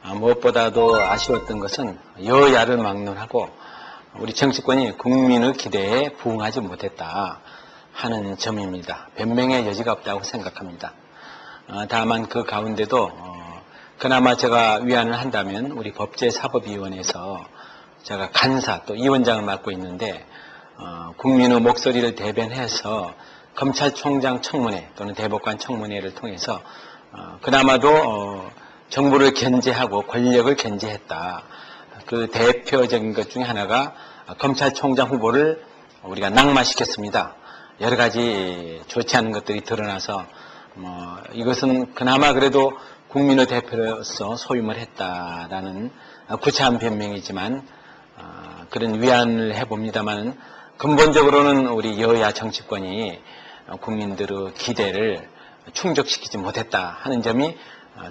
무엇보다도 아쉬웠던 것은 여야를 막론하고 우리 정치권이 국민의 기대에 부응하지 못했다 하는 점입니다. 변명의 여지가 없다고 생각합니다. 다만 그 가운데도 그나마 제가 위안을 한다면 우리 법제사법위원회에서 제가 간사 또 위원장을 맡고 있는데 국민의 목소리를 대변해서 검찰총장 청문회 또는 대법관 청문회를 통해서 그나마도 정부를 견제하고 권력을 견제했다. 그 대표적인 것 중에 하나가 검찰총장 후보를 우리가 낙마시켰습니다. 여러 가지 좋지 않은 것들이 드러나서 이것은 그나마 그래도 국민의 대표로서 소임을 했다라는 구차한 변명이지만 그런 위안을 해봅니다만 근본적으로는 우리 여야 정치권이 국민들의 기대를 충족시키지 못했다 하는 점이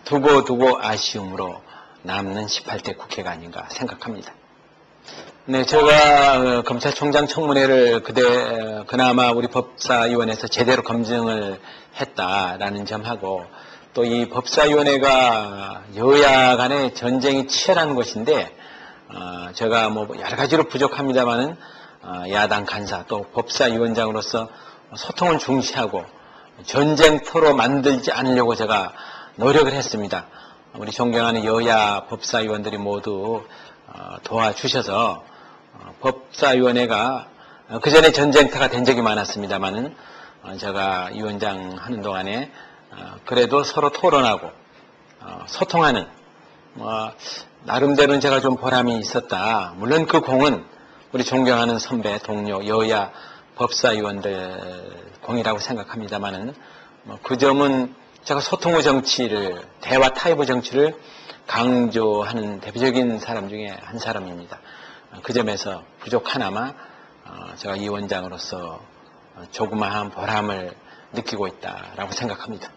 두고 아쉬움으로 남는 18대 국회가 아닌가 생각합니다. 네, 제가 검찰총장 청문회를 그나마 우리 법사위원회에서 제대로 검증을 했다라는 점하고 또 이 법사위원회가 여야 간의 전쟁이 치열한 것인데 제가 여러 가지로 부족합니다만은 야당 간사 또 법사위원장으로서 소통을 중시하고 전쟁터로 만들지 않으려고 제가 노력을 했습니다. 우리 존경하는 여야 법사위원들이 모두 도와주셔서 법사위원회가 그전에 전쟁터가 된 적이 많았습니다만은 제가 위원장 하는 동안에 그래도 서로 토론하고 소통하는 나름대로는 제가 좀 보람이 있었다. 물론 그 공은 우리 존경하는 선배 동료 여야 법사위원들 공이라고 생각합니다만은 그 점은 제가 소통의 정치를 대화 타협의 정치를 강조하는 대표적인 사람 중에 한 사람입니다. 그 점에서 부족하나마 제가 위원장으로서 조그마한 보람을 느끼고 있다라고 생각합니다.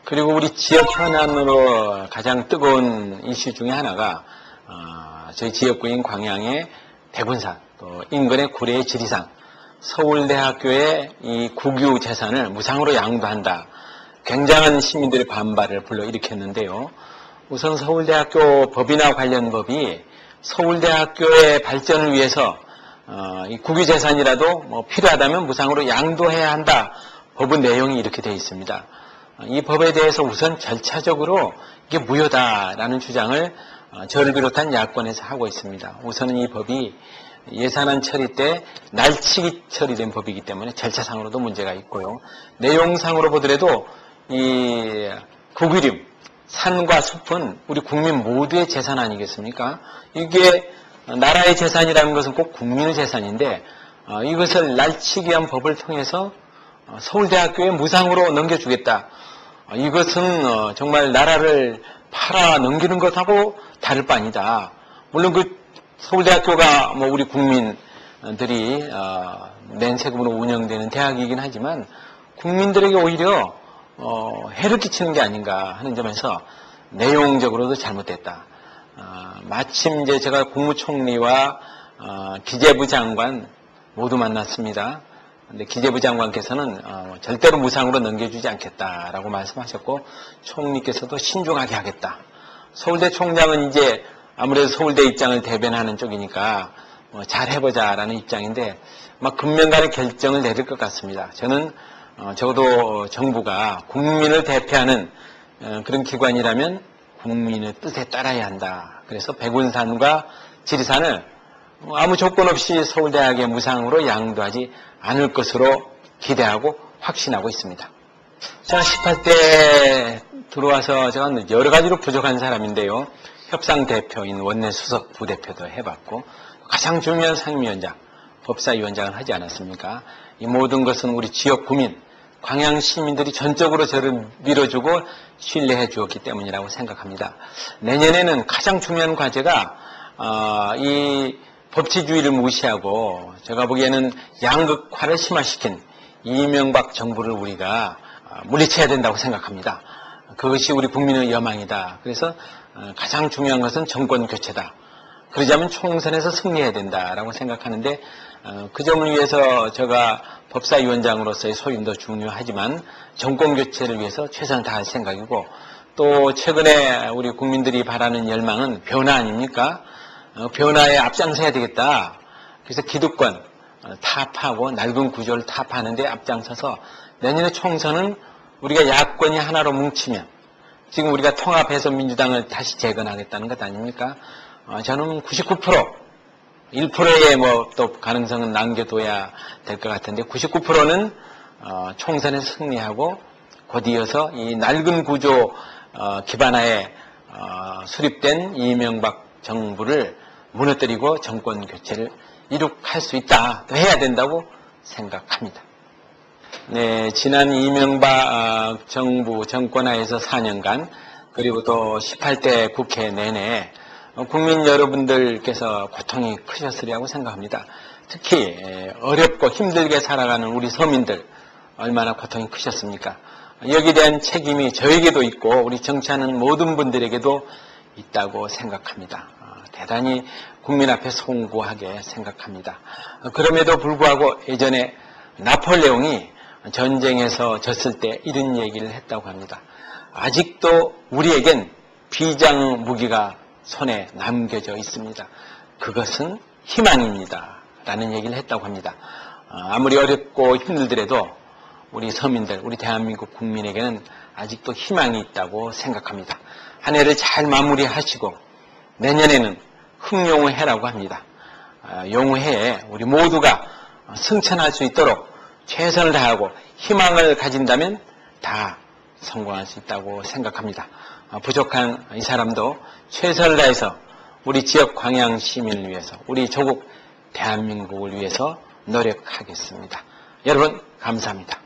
그리고 우리 지역 현안으로 가장 뜨거운 이슈 중에 하나가 저희 지역구인 광양의 대군산 또 인근의 구례의 지리산 서울대학교의 이 국유 재산을 무상으로 양도한다. 굉장한 시민들의 반발을 불러일으켰는데요. 우선 서울대학교 법이나 관련 법이 서울대학교의 발전을 위해서 이 국유재산이라도 필요하다면 무상으로 양도해야 한다. 법의 내용이 이렇게 되어 있습니다. 이 법에 대해서 우선 절차적으로 이게 무효다라는 주장을 저를 비롯한 야권에서 하고 있습니다. 우선은 이 법이 예산안 처리 때 날치기 처리된 법이기 때문에 절차상으로도 문제가 있고요. 내용상으로 보더라도 이 국유림, 산과 숲은 우리 국민 모두의 재산 아니겠습니까? 이게 나라의 재산이라는 것은 꼭 국민의 재산인데 이것을 날치기 위한 법을 통해서 서울대학교에 무상으로 넘겨주겠다. 이것은 정말 나라를 팔아 넘기는 것하고 다를 바 아니다. 물론 그 서울대학교가 우리 국민들이 낸 세금으로 운영되는 대학이긴 하지만 국민들에게 오히려 해를 끼치는 게 아닌가 하는 점에서 내용적으로도 잘못됐다. 마침 이제 제가 국무총리와 기재부 장관 모두 만났습니다. 근데 기재부 장관께서는 절대로 무상으로 넘겨주지 않겠다라고 말씀하셨고 총리께서도 신중하게 하겠다. 서울대 총장은 이제 아무래도 서울대 입장을 대변하는 쪽이니까 잘 해보자라는 입장인데 금명간의 결정을 내릴 것 같습니다. 저는 적어도 정부가 국민을 대표하는 그런 기관이라면 국민의 뜻에 따라야 한다. 그래서 백운산과 지리산을 아무 조건 없이 서울대학에 무상으로 양도하지 않을 것으로 기대하고 확신하고 있습니다. 제가 18대 들어와서 제가 여러 가지로 부족한 사람인데요. 협상대표인 원내수석 부대표도 해봤고 가장 중요한 상임위원장, 법사위원장을 하지 않았습니까? 이 모든 것은 우리 지역 구민, 광양 시민들이 전적으로 저를 밀어주고 신뢰해 주었기 때문이라고 생각합니다. 내년에는 가장 중요한 과제가 이 법치주의를 무시하고 제가 보기에는 양극화를 심화시킨 이명박 정부를 우리가 물리쳐야 된다고 생각합니다. 그것이 우리 국민의 여망이다. 그래서 가장 중요한 것은 정권 교체다. 그러자면 총선에서 승리해야 된다라고 생각하는데 그 점을 위해서 제가 법사위원장으로서의 소임도 중요하지만 정권 교체를 위해서 최선을 다할 생각이고 또 최근에 우리 국민들이 바라는 열망은 변화 아닙니까? 변화에 앞장서야 되겠다. 그래서 기득권 타파하고 낡은 구조를 타파하는 데 앞장서서 내년에 총선은 우리가 야권이 하나로 뭉치면 지금 우리가 통합해서 민주당을 다시 재건하겠다는 것 아닙니까? 저는 99% 1%의 또 가능성은 남겨둬야 될 것 같은데 99%는 총선에 승리하고 곧 이어서 이 낡은 구조 기반하에 수립된 이명박 정부를 무너뜨리고 정권 교체를 이룩할 수 있다, 또 해야 된다고 생각합니다. 네, 지난 이명박 정부 정권하에서 4년간 그리고 또 18대 국회 내내 국민 여러분들께서 고통이 크셨으리라고 생각합니다. 특히 어렵고 힘들게 살아가는 우리 서민들 얼마나 고통이 크셨습니까? 여기에 대한 책임이 저에게도 있고 우리 정치하는 모든 분들에게도 있다고 생각합니다. 대단히 국민 앞에 송구하게 생각합니다. 그럼에도 불구하고 예전에 나폴레옹이 전쟁에서 졌을 때 이런 얘기를 했다고 합니다. 아직도 우리에겐 비장 무기가 손에 남겨져 있습니다. 그것은 희망입니다. 라는 얘기를 했다고 합니다. 아무리 어렵고 힘들더라도 우리 서민들, 우리 대한민국 국민에게는 아직도 희망이 있다고 생각합니다. 한 해를 잘 마무리하시고 내년에는 흑룡해라고 합니다. 용해에 우리 모두가 승천할 수 있도록 최선을 다하고 희망을 가진다면 다 성공할 수 있다고 생각합니다. 부족한 이 사람도 최선을 다해서 우리 지역 광양 시민을 위해서 우리 조국 대한민국을 위해서 노력하겠습니다. 여러분 감사합니다.